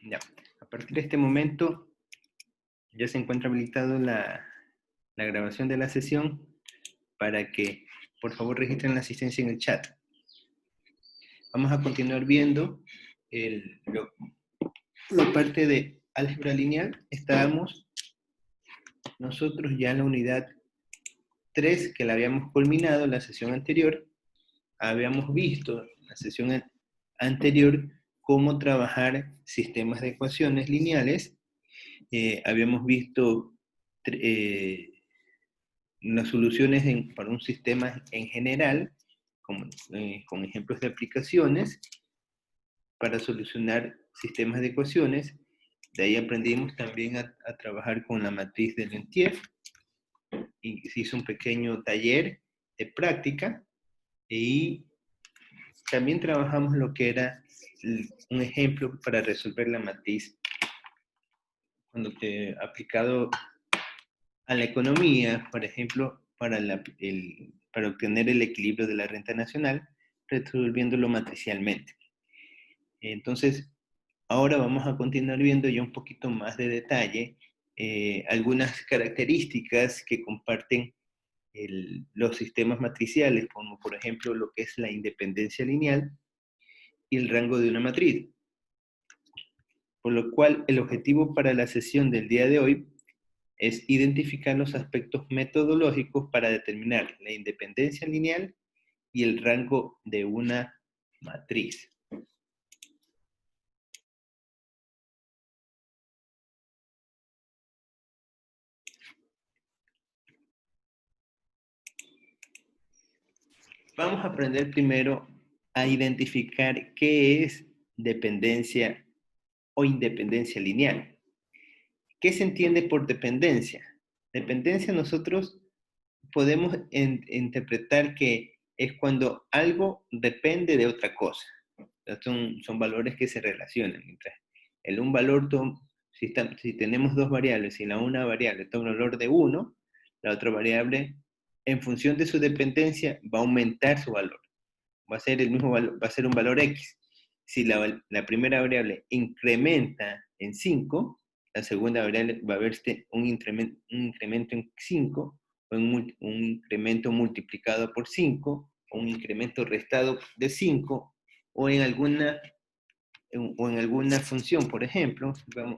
Ya. A partir de este momento ya se encuentra habilitado la grabación de la sesión para que por favor registren la asistencia en el chat. Vamos a continuar viendo la parte de álgebra lineal. Estábamos nosotros ya en la unidad 3, que la habíamos culminado en la sesión anterior. Habíamos visto en la sesión anterior cómo trabajar sistemas de ecuaciones lineales. Habíamos visto las soluciones para un sistema en general, con ejemplos de aplicaciones, para solucionar sistemas de ecuaciones. De ahí aprendimos también a trabajar con la matriz de Lentiev, y se hizo un pequeño taller de práctica, y también trabajamos lo que era un ejemplo para resolver la matriz cuando aplicado a la economía, por ejemplo, para obtener el equilibrio de la renta nacional, resolviéndolo matricialmente. Entonces, ahora vamos a continuar viendo ya un poquito más de detalle algunas características que comparten los sistemas matriciales, como por ejemplo lo que es la independencia lineal y el rango de una matriz. Por lo cual, el objetivo para la sesión del día de hoy es identificar los aspectos metodológicos para determinar la independencia lineal y el rango de una matriz. Vamos a aprender primero a identificar qué es dependencia o independencia lineal. ¿Qué se entiende por dependencia? Dependencia nosotros podemos interpretar que es cuando algo depende de otra cosa. Son valores que se relacionan. Mientras un valor, si tenemos dos variables y la una variable toma un valor de 1, la otra variable, en función de su dependencia, va a aumentar su valor. Va a ser el mismo valor, va a ser un valor X. Si la primera variable incrementa en 5, la segunda variable va a haber un incremento en 5, o un incremento multiplicado por 5, o un incremento restado de 5, o en alguna función. Por ejemplo,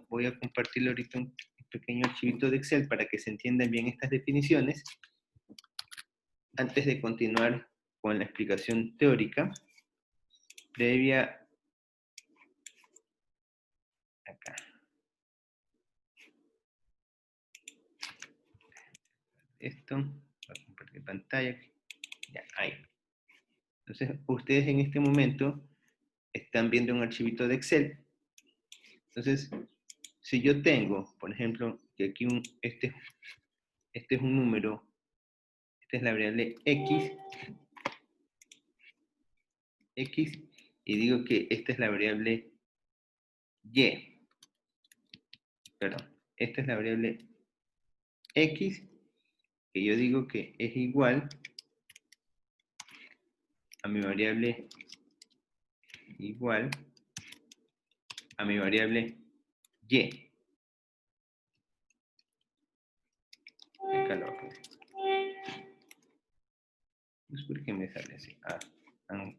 voy a compartirle ahorita un pequeño archivito de Excel para que se entiendan bien estas definiciones antes de continuar con la explicación teórica previa. Acá. Esto, voy a compartir pantalla. Ya, ahí. Entonces, ustedes en este momento están viendo un archivito de Excel. Entonces, si yo tengo, por ejemplo, que aquí este es un número, esta es la variable X, y digo que esta es la variable Y. Perdón, esta es la variable X, que yo digo que es igual a mi variable Y. Es porque me sale así. Han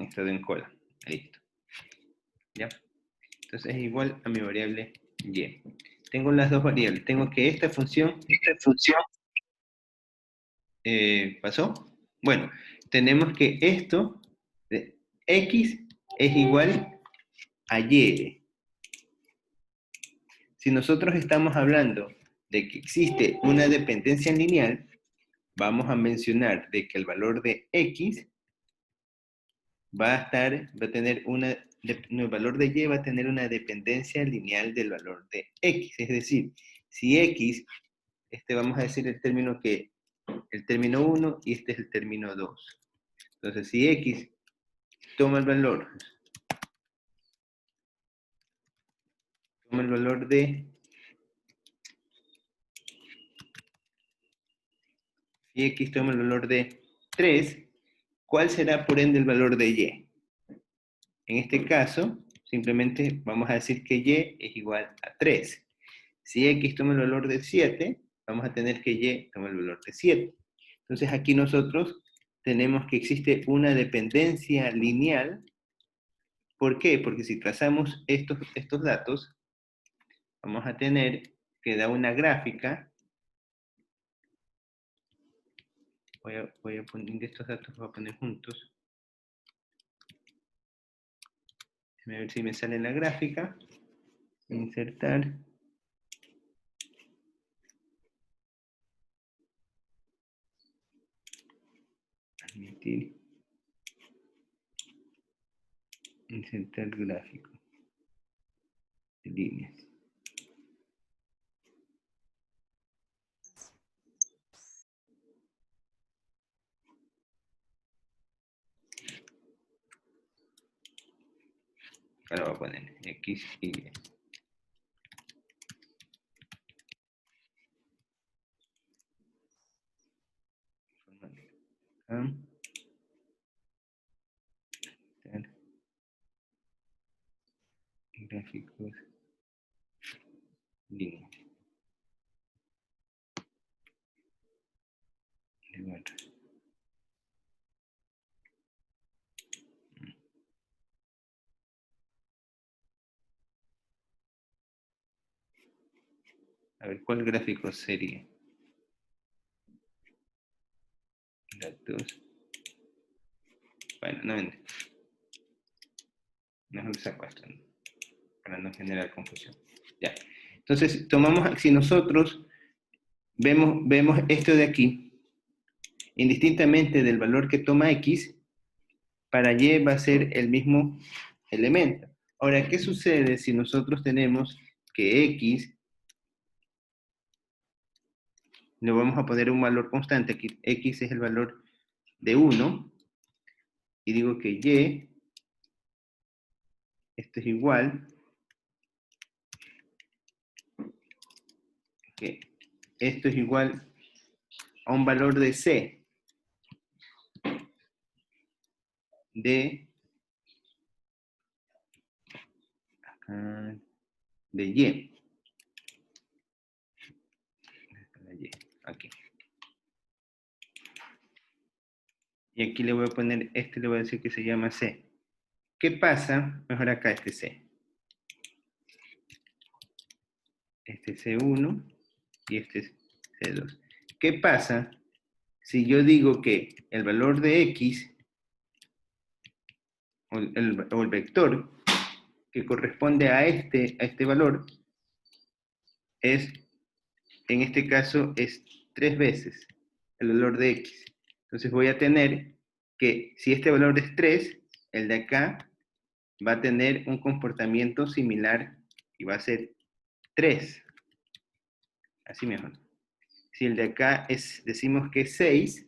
estado en cola. Listo. ¿Ya? Entonces es igual a mi variable Y. Tengo las dos variables. Tengo que esta función ¿pasó? Bueno, tenemos que esto de X es igual a Y. Si nosotros estamos hablando de que existe una dependencia lineal, vamos a mencionar de que el valor de X el valor de Y va a tener una dependencia lineal del valor de X. Es decir, si X, vamos a decir el término 1 y este es el término 2. Entonces, si X toma el valor de si X toma el valor de 3, ¿cuál será por ende el valor de Y? En este caso, simplemente vamos a decir que y es igual a 3. Si x toma el valor de 7, vamos a tener que y toma el valor de 7. Entonces aquí nosotros tenemos que existe una dependencia lineal. ¿Por qué? Porque si trazamos estos datos, vamos a tener que da una gráfica. Voy a poner estos datos, voy a poner juntos. A ver si me sale la gráfica. Insertar. Admitir. Insertar gráfico de líneas. Ahora voy a poner X, Y. Gráficos, líneas. De barra. A ver, ¿cuál gráfico sería? Datos. Bueno, no lo saco esto, ¿no? Para no generar confusión. Ya. Entonces, si nosotros vemos esto de aquí, indistintamente del valor que toma X, para Y va a ser el mismo elemento. Ahora, ¿qué sucede si nosotros tenemos que X le vamos a poner un valor constante? Aquí X es el valor de 1, y digo que Y, esto es igual, que esto es igual a un valor de C, de Y. Aquí. Y aquí le voy a poner, le voy a decir que se llama C. ¿Qué pasa? Mejor acá este C. Este es C1 y este es C2. ¿Qué pasa si yo digo que el valor de X, o el vector que corresponde a este valor, es, en este caso, es 3 veces el valor de X? Entonces voy a tener que, si este valor es 3, el de acá va a tener un comportamiento similar y va a ser 3. Así mejor. Si el de acá decimos que es 6,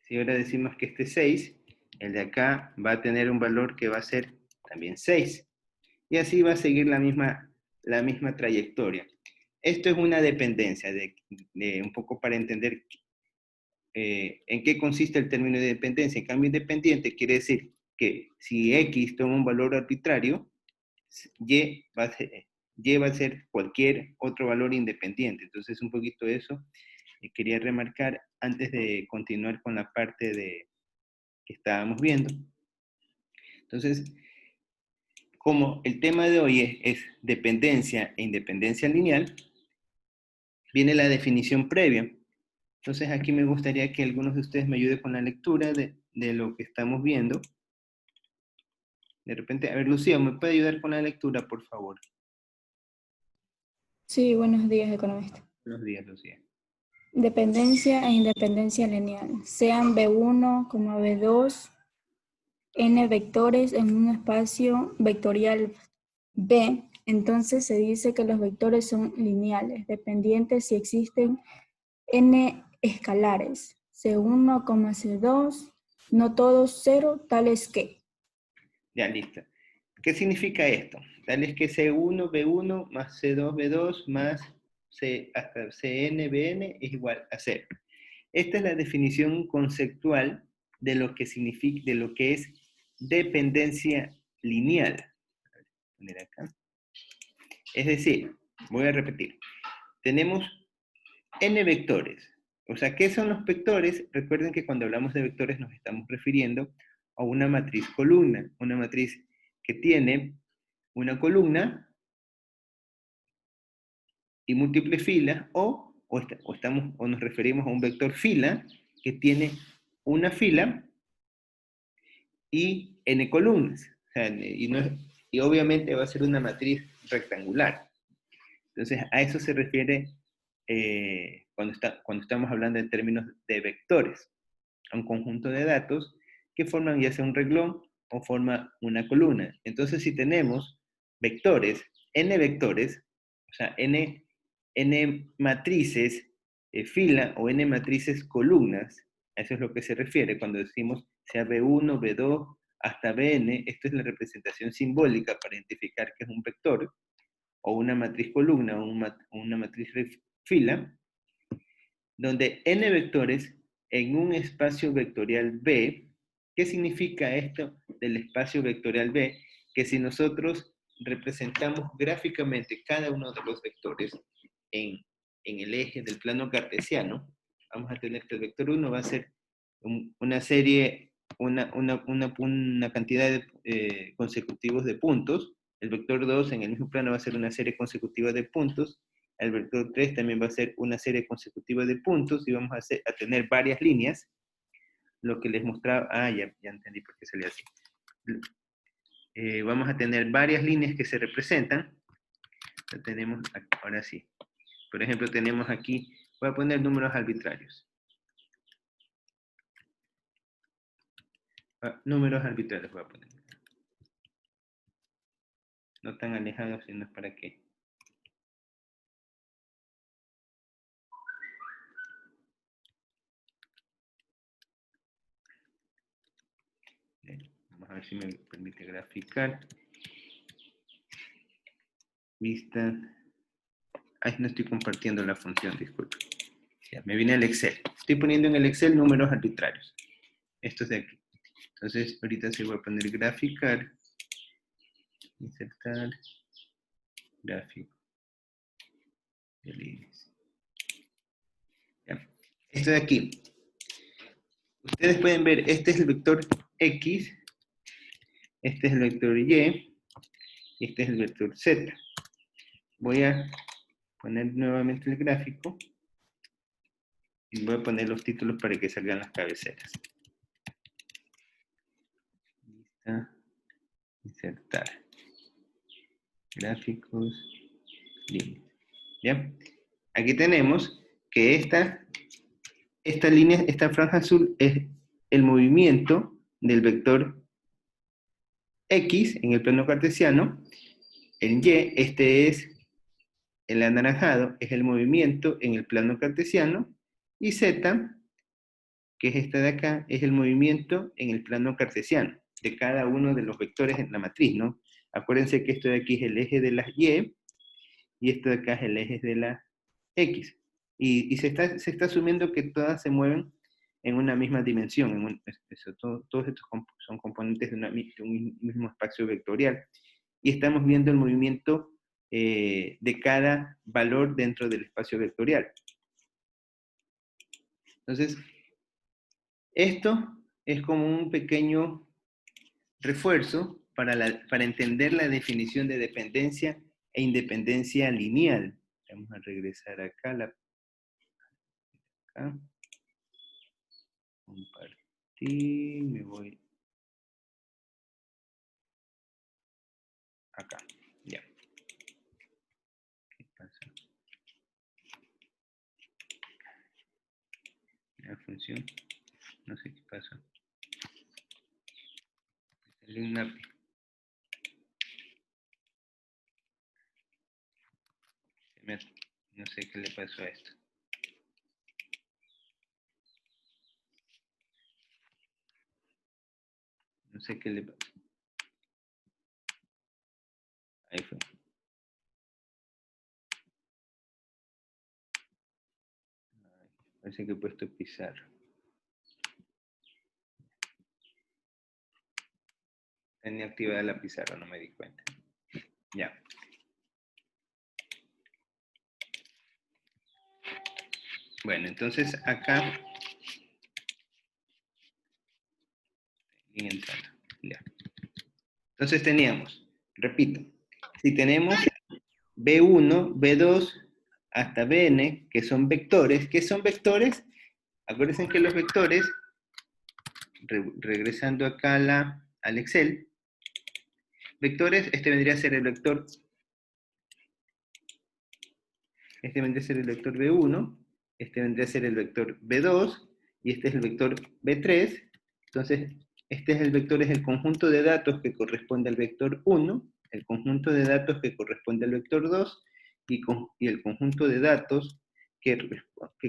si ahora decimos que este es 6, el de acá va a tener un valor que va a ser también 6. Y así va a seguir la misma trayectoria. Esto es una dependencia, un poco para entender en qué consiste el término de dependencia. En cambio, independiente quiere decir que si X toma un valor arbitrario, Y va a ser cualquier otro valor independiente. Entonces, un poquito eso quería remarcar antes de continuar con la parte que estábamos viendo. Entonces, como el tema de hoy es dependencia e independencia lineal, viene la definición previa. Entonces, aquí me gustaría que algunos de ustedes me ayuden con la lectura de lo que estamos viendo. De repente, a ver, Lucía, ¿me puede ayudar con la lectura, por favor? Sí, buenos días, economista. Buenos días, Lucía. Dependencia e independencia lineal. Sean B1, B2, n vectores en un espacio vectorial B, entonces se dice que los vectores son lineales, dependientes si existen n escalares, C1, C2, no todos cero, tales que. Ya, listo. ¿Qué significa esto? Tal es que C1, B1 más C2, B2 más hasta Cn, Bn es igual a 0. Esta es la definición conceptual de lo que significa, de lo que es dependencia lineal. Voy a poner acá. Es decir, voy a repetir, tenemos n vectores. O sea, ¿qué son los vectores? Recuerden que cuando hablamos de vectores nos estamos refiriendo a una matriz columna, una matriz que tiene una columna y múltiples filas, o nos referimos a un vector fila que tiene una fila y n columnas. O sea, y obviamente va a ser una matriz rectangular. Entonces, a eso se refiere cuando estamos hablando en términos de vectores, a un conjunto de datos que forman ya sea un renglón o forma una columna. Entonces, si tenemos vectores, n, o sea, n matrices fila o n matrices columnas, a eso es lo que se refiere cuando decimos sea B1, B2, hasta Bn, esto es la representación simbólica para identificar que es un vector, o una matriz columna, o una matriz fila, donde n vectores en un espacio vectorial B. ¿Qué significa esto del espacio vectorial B? Que si nosotros representamos gráficamente cada uno de los vectores en el eje del plano cartesiano, vamos a tener que el vector 1 va a ser una serie, una cantidad de consecutivos de puntos. El vector 2 en el mismo plano va a ser una serie consecutiva de puntos. El vector 3 también va a ser una serie consecutiva de puntos y vamos a tener varias líneas. Lo que les mostraba, ya entendí por qué salía así. Vamos a tener varias líneas que se representan. Lo tenemos ahora sí. Por ejemplo, tenemos aquí, voy a poner números arbitrarios. Números arbitrarios voy a poner. No tan alejados, sino para qué. Vamos a ver si me permite graficar. Vista. Ay, no estoy compartiendo la función, disculpe. Ya, me viene el Excel. Estoy poniendo en el Excel números arbitrarios. Estos de aquí. Entonces, ahorita se voy a poner graficar. Insertar. Gráfico. De líneas. Ya. Esto de aquí. Ustedes pueden ver, este es el vector X. Este es el vector Y. Y este es el vector Z. Voy a poner nuevamente el gráfico. Y voy a poner los títulos para que salgan las cabeceras. Lista. Insertar. Gráficos. Líneas. ¿Ya? Aquí tenemos que esta línea, esta franja azul es el movimiento del vector X en el plano cartesiano. El Y, este es el anaranjado, es el movimiento en el plano cartesiano. Y Z, que es esta de acá, es el movimiento en el plano cartesiano, de cada uno de los vectores en la matriz, ¿no? Acuérdense que esto de aquí es el eje de las Y, y esto de acá es el eje de la X. Y se está asumiendo que todas se mueven en una misma dimensión. Todos estos son componentes de un mismo espacio vectorial. Y estamos viendo el movimiento de cada valor dentro del espacio vectorial. Entonces, esto es como un pequeño refuerzo para entender la definición de dependencia e independencia lineal. Vamos a regresar acá, acá. Compartir, me voy acá, ya. ¿Qué pasa? La función, no sé qué pasa. Salió un API. No sé qué le pasó a esto. No sé qué le pasó. Ahí fue. Parece que he puesto pizarra. Tenía activada la pizarra, no me di cuenta. Ya. Bueno, entonces acá... Ya. Entonces teníamos, repito, si tenemos B1, B2 hasta Bn, que son vectores, ¿qué son vectores? Acuérdense que los vectores, regresando acá al Excel, vectores, este vendría a ser el vector, este vendría a ser el vector B1, este vendría a ser el vector B2, y este es el vector B3. Entonces, este es el conjunto de datos que corresponde al vector 1, el conjunto de datos que corresponde al vector 2, y el conjunto de datos que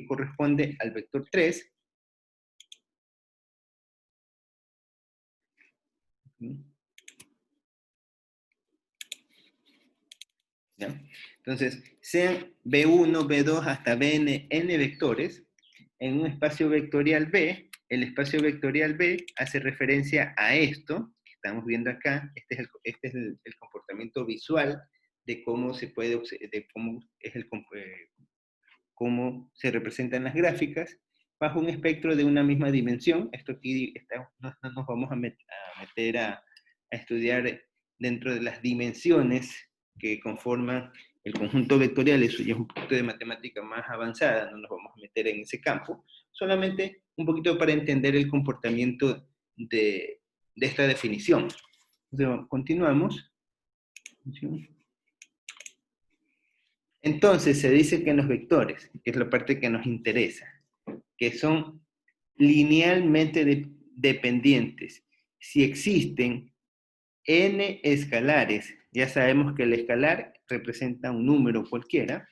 corresponde al vector 3. ¿Ya? Entonces, sean B1, B2 hasta Bn, n vectores, en un espacio vectorial B, el espacio vectorial B hace referencia a esto que estamos viendo acá. Este es el comportamiento visual de cómo se puede, de cómo es cómo se representan las gráficas bajo un espectro de una misma dimensión. Esto aquí no nos vamos a meter a estudiar dentro de las dimensiones que conforman el conjunto vectorial. Eso ya es un poquito de matemática más avanzada, no nos vamos a meter en ese campo, solamente un poquito para entender el comportamiento de esta definición. Entonces, continuamos. Entonces se dice que en los vectores, que es la parte que nos interesa, que son linealmente dependientes, si existen n escalares, ya sabemos que el escalar representa un número cualquiera,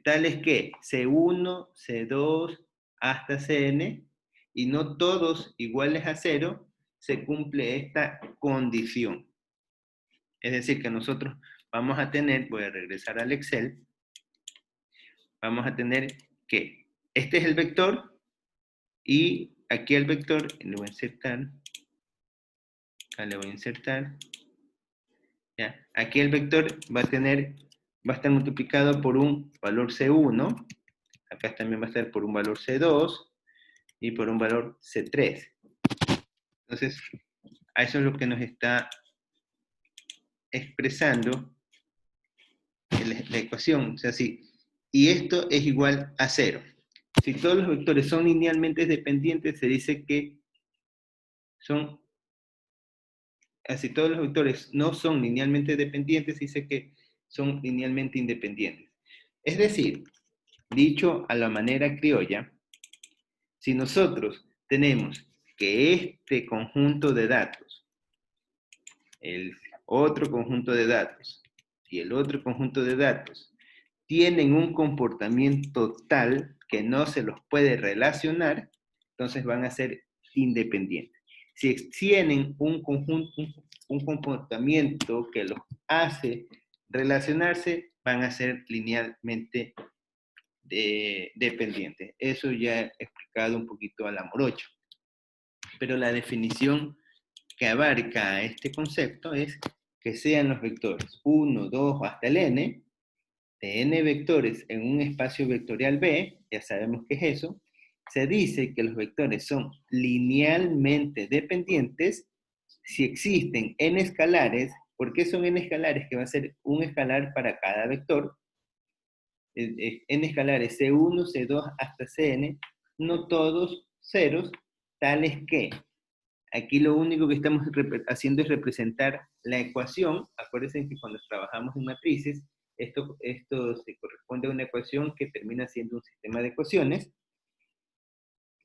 tales que C1, C2, hasta Cn, y no todos iguales a 0, se cumple esta condición. Es decir, que nosotros vamos a tener, voy a regresar al Excel, vamos a tener que este es el vector, y aquí el vector, le voy a insertar, ¿ya? Aquí el vector va a estar multiplicado por un valor C1, acá también va a estar por un valor C2, y por un valor C3. Entonces, a eso es lo que nos está expresando la ecuación. O sea, y esto es igual a 0. Si todos los vectores son linealmente dependientes, se dice que son... Si todos los vectores no son linealmente dependientes, se dice que son linealmente independientes. Es decir, dicho a la manera criolla, si nosotros tenemos que este conjunto de datos, el otro conjunto de datos y el otro conjunto de datos tienen un comportamiento tal que no se los puede relacionar, entonces van a ser independientes. Si tienen un comportamiento que los hace relacionarse, van a ser linealmente dependientes. Eso ya he explicado un poquito a la morocha. Pero la definición que abarca este concepto es que sean los vectores 1, 2 hasta el n, de n vectores en un espacio vectorial B, ya sabemos qué es eso, se dice que los vectores son linealmente dependientes si existen n escalares. ¿Por qué son n escalares? Que va a ser un escalar para cada vector. N escalares C1, C2 hasta Cn, no todos ceros, tales que aquí lo único que estamos haciendo es representar la ecuación. Acuérdense que cuando trabajamos en matrices, esto se corresponde a una ecuación que termina siendo un sistema de ecuaciones.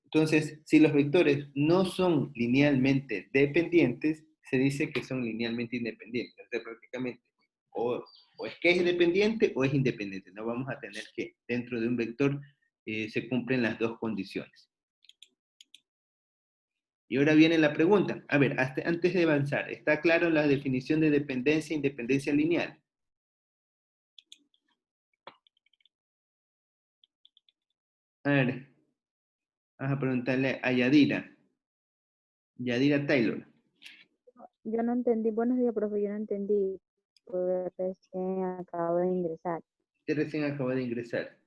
Entonces, si los vectores no son linealmente dependientes, se dice que son linealmente independientes. Entonces, prácticamente, o es que es dependiente o es independiente. No vamos a tener que dentro de un vector se cumplen las dos condiciones. Y ahora viene la pregunta. A ver, antes de avanzar, ¿está claro la definición de dependencia e independencia lineal? A ver, vamos a preguntarle a Yadira. Yadira Taylor. Yo no entendí, buenos días, profe, yo no entendí, pues recién acabo de ingresar. Usted recién acaba de ingresar.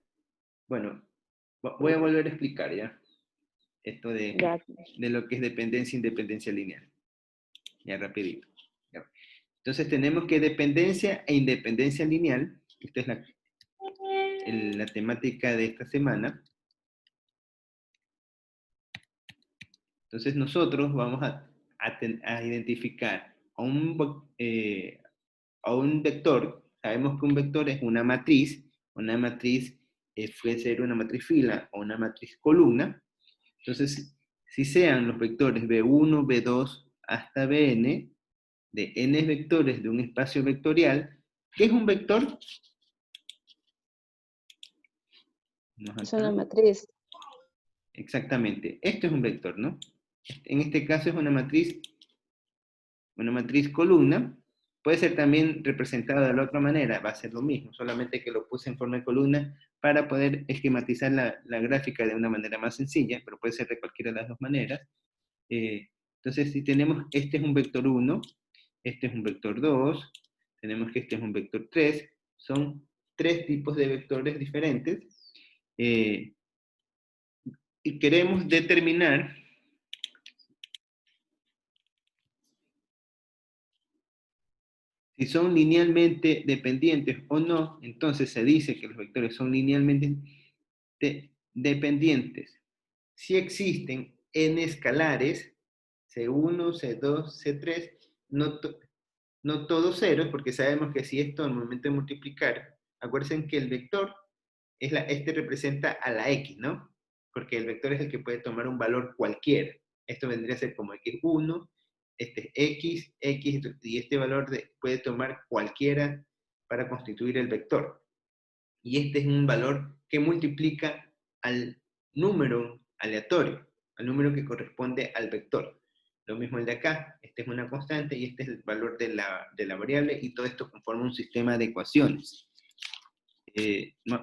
Bueno, voy a volver a explicar ya esto de Ya, lo que es dependencia e independencia lineal. Ya rapidito. Ya. Entonces tenemos que dependencia e independencia lineal, esta es la temática de esta semana. Entonces nosotros vamos a identificar a un vector. Sabemos que un vector es una matriz puede ser una matriz fila o una matriz columna. Entonces, si sean los vectores B1, B2 hasta Bn, de n vectores de un espacio vectorial, ¿qué es un vector? es una matriz. Exactamente, esto es un vector, ¿no? En este caso es una matriz columna, puede ser también representada de la otra manera, va a ser lo mismo, solamente que lo puse en forma de columna para poder esquematizar la gráfica de una manera más sencilla, pero puede ser de cualquiera de las dos maneras. Entonces, si tenemos, este es un vector 1, este es un vector 2, tenemos que este es un vector 3, son tres tipos de vectores diferentes, y queremos determinar si son linealmente dependientes o no. Entonces se dice que los vectores son linealmente dependientes si existen n escalares, C1, C2, C3, no todos ceros, porque sabemos que si esto al momento de multiplicar, acuérdense que el vector, este representa a la x, ¿no? Porque el vector es el que puede tomar un valor cualquiera. Esto vendría a ser como x1, este es x, y este valor puede tomar cualquiera para constituir el vector. Y este es un valor que multiplica al número aleatorio, al número que corresponde al vector. Lo mismo el de acá, este es una constante y este es el valor de la variable, y todo esto conforma un sistema de ecuaciones.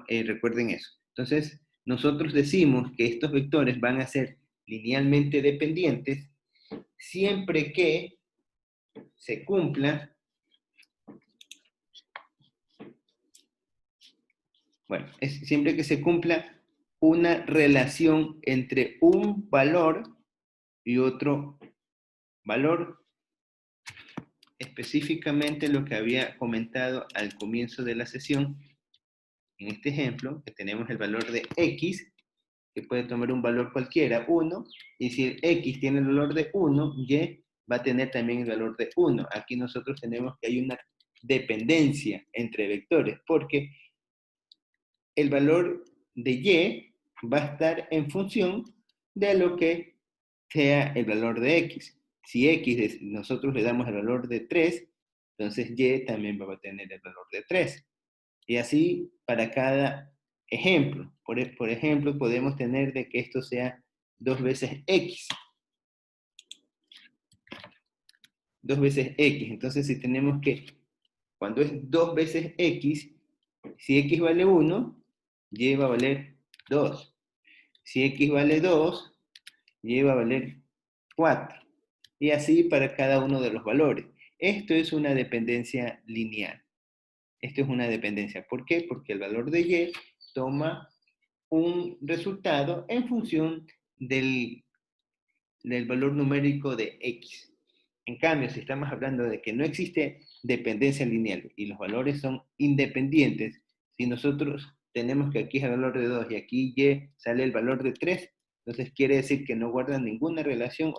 Recuerden eso. Entonces, nosotros decimos que estos vectores van a ser linealmente dependientes siempre que se cumpla, siempre que se cumpla una relación entre un valor y otro valor, específicamente lo que había comentado al comienzo de la sesión. En este ejemplo, que tenemos el valor de x, que puede tomar un valor cualquiera, 1, y si el x tiene el valor de 1, y va a tener también el valor de 1. Aquí nosotros tenemos que hay una dependencia entre vectores, porque el valor de y va a estar en función de lo que sea el valor de x. Si x nosotros le damos el valor de 3, entonces y también va a tener el valor de 3. Y así para cada ejemplo. Por ejemplo, podemos tener de que esto sea 2 veces x. 2 veces x. Entonces, si tenemos que, cuando es 2 veces x, si x vale 1, y va a valer 2. Si x vale 2, y va a valer 4. Y así para cada uno de los valores. Esto es una dependencia lineal. Esto es una dependencia. ¿Por qué? Porque el valor de y toma un resultado en función del valor numérico de x. En cambio, si estamos hablando de que no existe dependencia lineal y los valores son independientes, si nosotros tenemos que aquí es el valor de 2 y aquí y sale el valor de 3, entonces quiere decir que no guardan ninguna relación.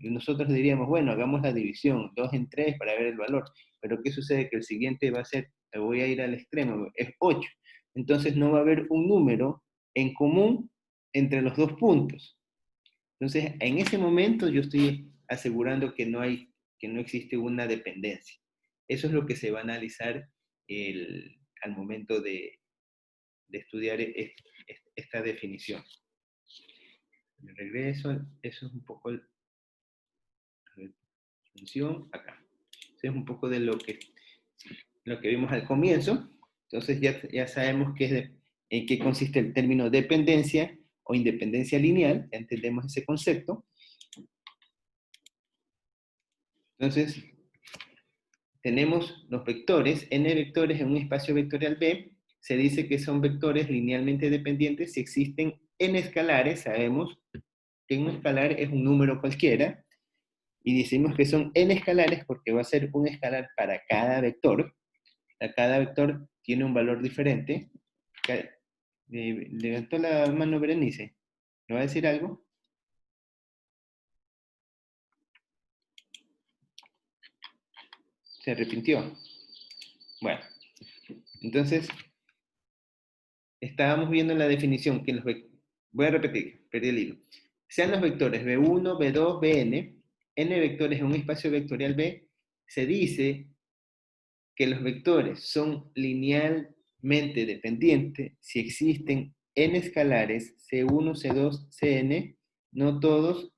Nosotros diríamos, bueno, hagamos la división, 2 en 3 para ver el valor, pero ¿qué sucede? Que el siguiente va a ser, voy a ir al extremo, es 8. Entonces no va a haber un número en común entre los dos puntos. Entonces, en ese momento yo estoy asegurando que no existe una dependencia. Eso es lo que se va a analizar al momento de estudiar esta definición. Me regreso, eso es un poco función acá. Eso es un poco de lo que vimos al comienzo. Entonces ya sabemos en qué consiste el término dependencia o independencia lineal, ya entendemos ese concepto. Entonces, tenemos los vectores, n vectores en un espacio vectorial B, se dice que son vectores linealmente dependientes si existen n escalares, sabemos que un escalar es un número cualquiera, y decimos que son n escalares porque va a ser un escalar para cada vector. Cada vector tiene un valor diferente. Levantó la mano Berenice. ¿Me va a decir algo? Se arrepintió. Bueno, entonces, estábamos viendo la definición que voy a repetir, perdí el hilo. Sean los vectores B1, B2, Bn, n vectores en un espacio vectorial B, se dice que los vectores son linealmente dependientes si existen n escalares C1, C2, Cn, no todos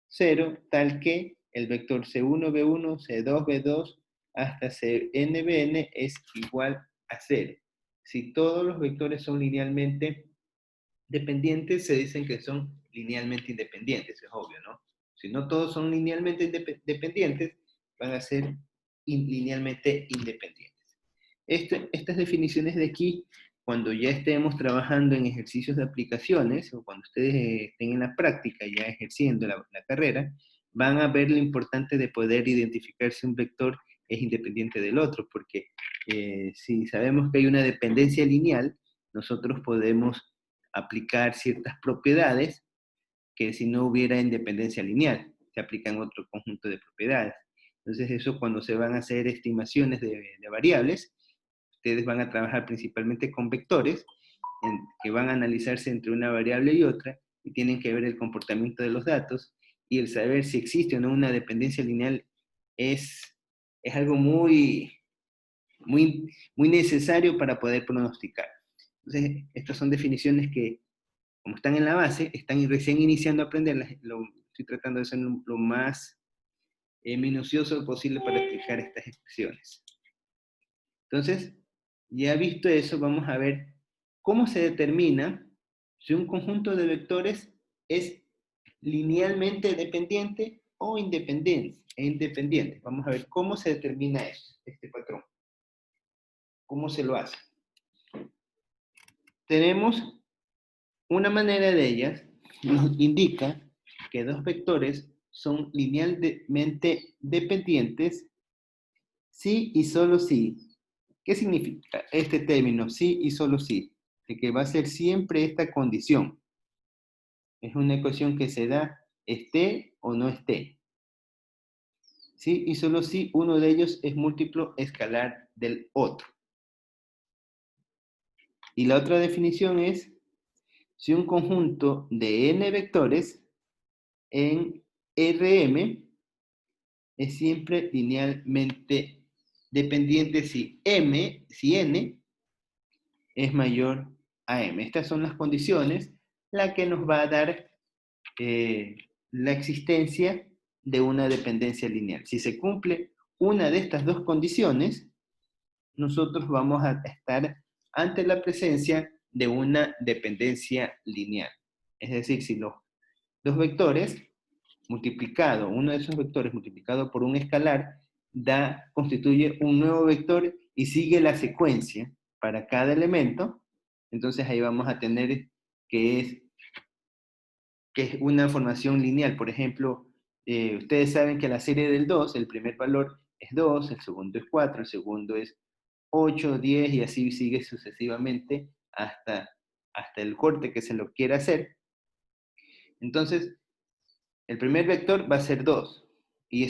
0, tal que el vector C1, B1, C2, B2 hasta Cn, Bn es igual a 0. Si todos los vectores son linealmente dependientes, se dicen que son linealmente independientes, es obvio, ¿no? Si no todos son linealmente dependientes, van a ser linealmente independientes. Estas definiciones de aquí, cuando ya estemos trabajando en ejercicios de aplicaciones, o cuando ustedes estén en la práctica ya ejerciendo la carrera, van a ver lo importante de poder identificar si un vector es independiente del otro, porque si sabemos que hay una dependencia lineal, nosotros podemos aplicar ciertas propiedades que si no hubiera independencia lineal, se aplican otro conjunto de propiedades. Entonces eso cuando se van a hacer estimaciones de variables, ustedes van a trabajar principalmente con vectores que van a analizarse entre una variable y otra y tienen que ver el comportamiento de los datos y el saber si existe o no una dependencia lineal es algo muy necesario para poder pronosticar. Entonces, estas son definiciones que, como están en la base, están recién iniciando a aprenderlas. Estoy tratando de ser lo más minucioso posible para explicar estas expresiones. Entonces, ya visto eso, vamos a ver cómo se determina si un conjunto de vectores es linealmente dependiente o independiente. Vamos a ver cómo se determina eso, este patrón. ¿Cómo se lo hace? Tenemos una manera de ellas, nos indica que dos vectores son linealmente dependientes si y solo si. ¿Qué significa este término, sí y solo sí? De que va a ser siempre esta condición. Es una ecuación que se da esté o no esté. Sí y solo si uno de ellos es múltiplo escalar del otro. Y la otra definición es si un conjunto de n vectores en Rm es siempre linealmente dependiente si n es mayor a m. Estas son las condiciones, la que nos va a dar la existencia de una dependencia lineal. Si se cumple una de estas dos condiciones, nosotros vamos a estar ante la presencia de una dependencia lineal. Es decir, si los dos vectores uno de esos vectores multiplicado por un escalar, constituye un nuevo vector y sigue la secuencia para cada elemento, entonces ahí vamos a tener que es una formación lineal. Por ejemplo, ustedes saben que la serie del 2, el primer valor es 2, el segundo es 4, el segundo es 8, 10, y así sigue sucesivamente hasta el corte que se lo quiera hacer. Entonces, el primer vector va a ser 2, y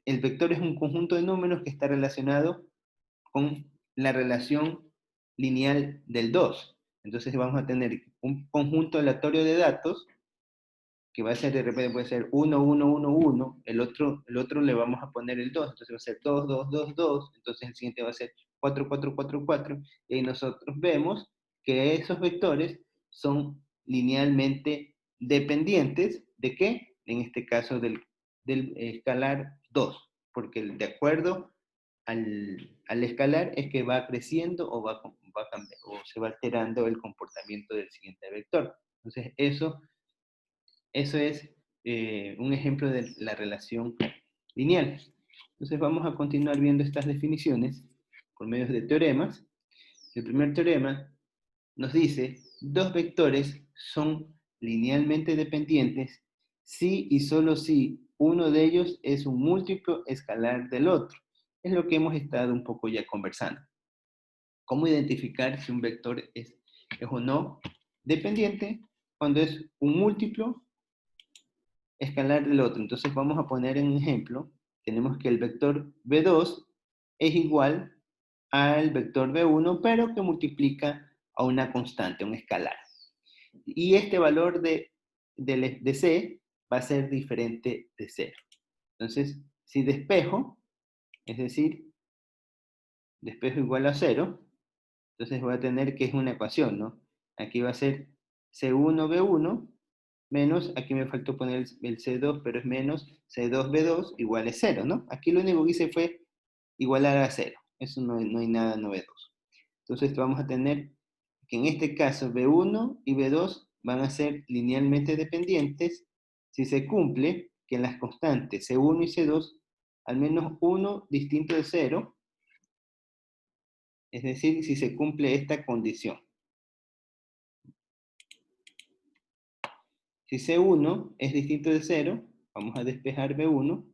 el vector es un conjunto de números que está relacionado con la relación lineal del 2. Entonces vamos a tener un conjunto aleatorio de datos, que va a ser, de repente puede ser 1, 1, 1, 1, el otro le vamos a poner el 2, entonces va a ser 2, 2, 2, 2, entonces el siguiente va a ser 4, 4, 4, 4, y ahí nosotros vemos que esos vectores son linealmente dependientes ¿de qué? En este caso del escalar 2, porque de acuerdo al escalar es que va creciendo o va cambiando, o se va alterando el comportamiento del siguiente vector. Entonces eso es un ejemplo de la relación lineal. Entonces vamos a continuar viendo estas definiciones por medio de teoremas. El primer teorema nos dice, dos vectores son linealmente dependientes si y solo si uno de ellos es un múltiplo escalar del otro. Es lo que hemos estado un poco ya conversando. ¿Cómo identificar si un vector es o no dependiente cuando es un múltiplo escalar del otro? Entonces vamos a poner en un ejemplo. Tenemos que el vector B2 es igual al vector B1, pero que multiplica a una constante, un escalar. Y este valor de C va a ser diferente de 0. Entonces, si despejo, es decir, despejo igual a 0, entonces voy a tener que es una ecuación, ¿no? Aquí va a ser C1B1 menos, aquí me faltó poner el C2, pero es menos C2B2 igual a 0, ¿no? Aquí lo único que hice fue igualar a 0. Eso no hay nada novedoso. Entonces vamos a tener que en este caso B1 y B2 van a ser linealmente dependientes si se cumple que en las constantes C1 y C2 al menos uno distinto de 0, es decir, si se cumple esta condición. Si C1 es distinto de 0, vamos a despejar B1.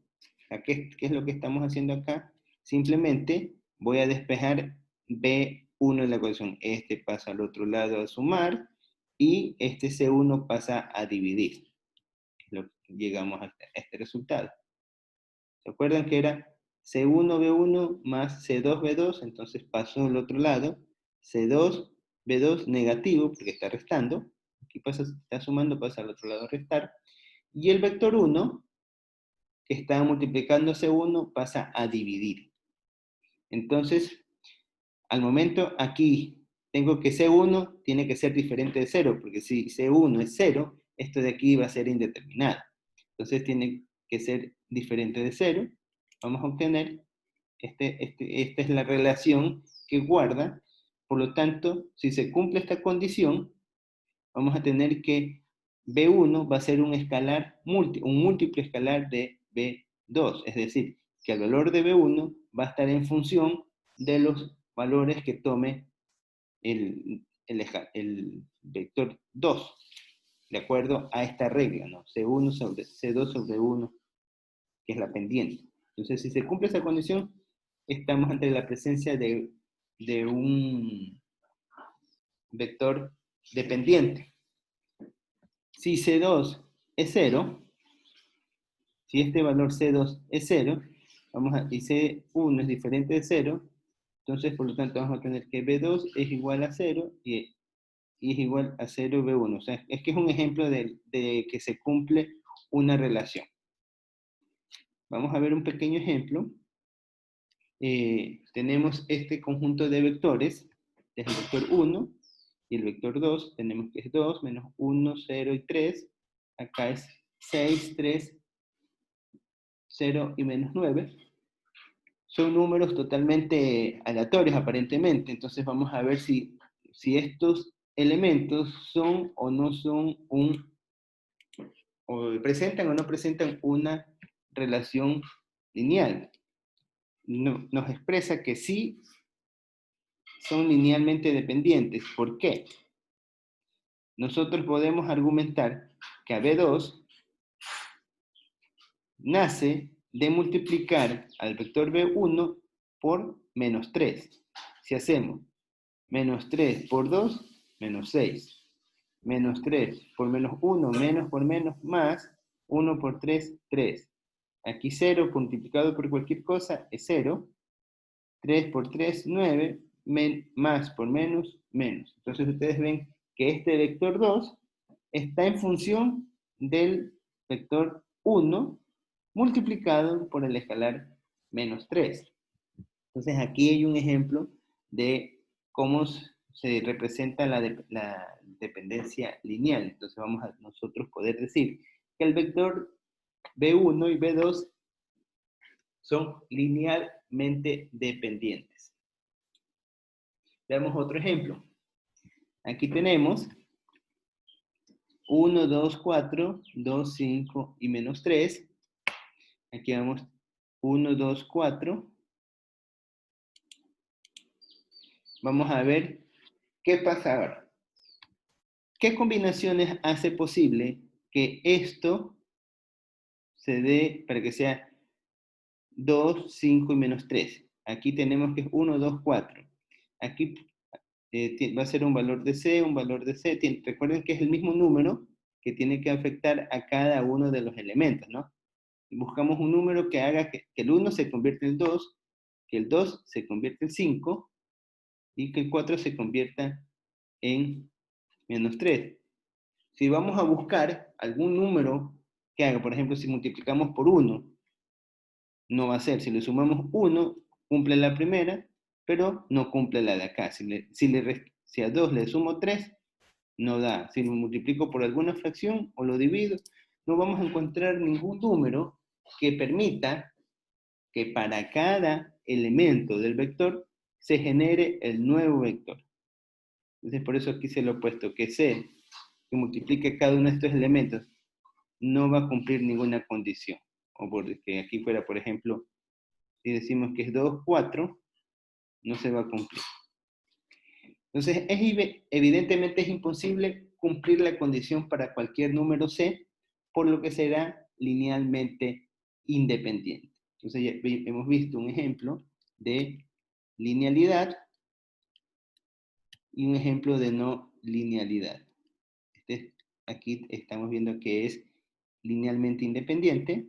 ¿Qué es lo que estamos haciendo acá? Simplemente voy a despejar B1 en la ecuación. Este pasa al otro lado a sumar y este C1 pasa a dividir. Llegamos a este resultado. ¿Se acuerdan que era C1B1 más C2B2? Entonces paso al otro lado. C2B2 negativo porque está restando. Aquí está sumando, pasa al otro lado a restar. Y el vector 1, que está multiplicando C1, pasa a dividir. Entonces, al momento aquí, tengo que C1 tiene que ser diferente de 0, porque si C1 es 0, esto de aquí va a ser indeterminado. Entonces tiene que ser diferente de 0. Vamos a obtener, esta es la relación que guarda. Por lo tanto, si se cumple esta condición, vamos a tener que B1 va a ser un múltiplo escalar de B2. Es decir, que el valor de B1 va a estar en función de los valores que tome el vector 2, de acuerdo a esta regla, ¿no? C1 sobre C2 sobre 1, que es la pendiente. Entonces, si se cumple esa condición, estamos ante la presencia de un vector dependiente. Si C2 es 0, si este valor C2 es 0, y C1 es diferente de 0, entonces por lo tanto vamos a tener que B2 es igual a 0 y es igual a 0 B1. O sea, es que es un ejemplo de que se cumple una relación. Vamos a ver un pequeño ejemplo. Tenemos este conjunto de vectores, es el vector 1 y el vector 2. Tenemos que es 2 menos 1, 0 y 3. Acá es 6, 3, 0 y menos 9. Son números totalmente aleatorios aparentemente. Entonces vamos a ver si estos elementos son o no son o presentan o no presentan una relación lineal. Nos expresa que sí son linealmente dependientes. ¿Por qué? Nosotros podemos argumentar que B2 nace de multiplicar al vector B1 por menos 3. Si hacemos menos 3 por 2, menos 6. Menos 3 por menos 1, menos por menos, más 1 por 3, 3. Aquí 0 multiplicado por cualquier cosa es 0. 3 por 3, 9, más por menos, menos. Entonces ustedes ven que este vector 2 está en función del vector 1 multiplicado por el escalar menos 3. Entonces aquí hay un ejemplo de cómo se representa la dependencia lineal. Entonces vamos a nosotros poder decir que el vector B1 y B2 son linealmente dependientes. Veamos otro ejemplo. Aquí tenemos 1, 2, 4, 2, 5 y menos 3. Aquí vamos 1, 2, 4. Vamos a ver qué pasa ahora. ¿Qué combinaciones hace posible que esto se dé para que sea 2, 5 y menos 3? Aquí tenemos que es 1, 2, 4. Aquí va a ser un valor de C, un valor de C. Recuerden que es el mismo número que tiene que afectar a cada uno de los elementos, ¿no? Buscamos un número que haga que el 1 se convierta en 2, que el 2 se convierta en 5 y que el 4 se convierta en menos 3. Si vamos a buscar algún número que haga, por ejemplo, si multiplicamos por 1, no va a ser. Si le sumamos 1, cumple la primera, pero no cumple la de acá. Si a 2 le sumo 3, no da. Si lo multiplico por alguna fracción o lo divido, no vamos a encontrar ningún número que permita que para cada elemento del vector se genere el nuevo vector. Entonces, por eso aquí se lo he puesto, que C, que multiplique cada uno de estos elementos, no va a cumplir ninguna condición. O porque aquí fuera, por ejemplo, si decimos que es 2, 4, no se va a cumplir. Entonces, evidentemente es imposible cumplir la condición para cualquier número C, por lo que será linealmente independiente. Entonces, ya hemos visto un ejemplo de linealidad y un ejemplo de no linealidad. Aquí estamos viendo que es linealmente independiente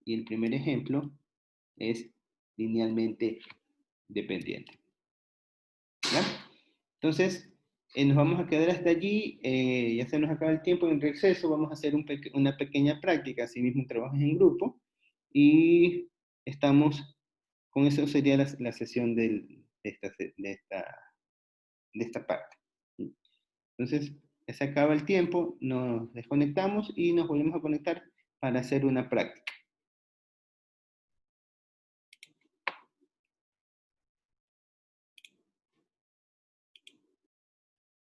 y el primer ejemplo es linealmente dependiente. ¿Ya? Entonces, nos vamos a quedar hasta allí. Ya se nos acaba el tiempo. En receso vamos a hacer una pequeña práctica, así mismo trabajos en grupo. Y estamos, con eso sería la sesión de esta parte. Entonces, ya se acaba el tiempo, nos desconectamos y nos volvemos a conectar para hacer una práctica.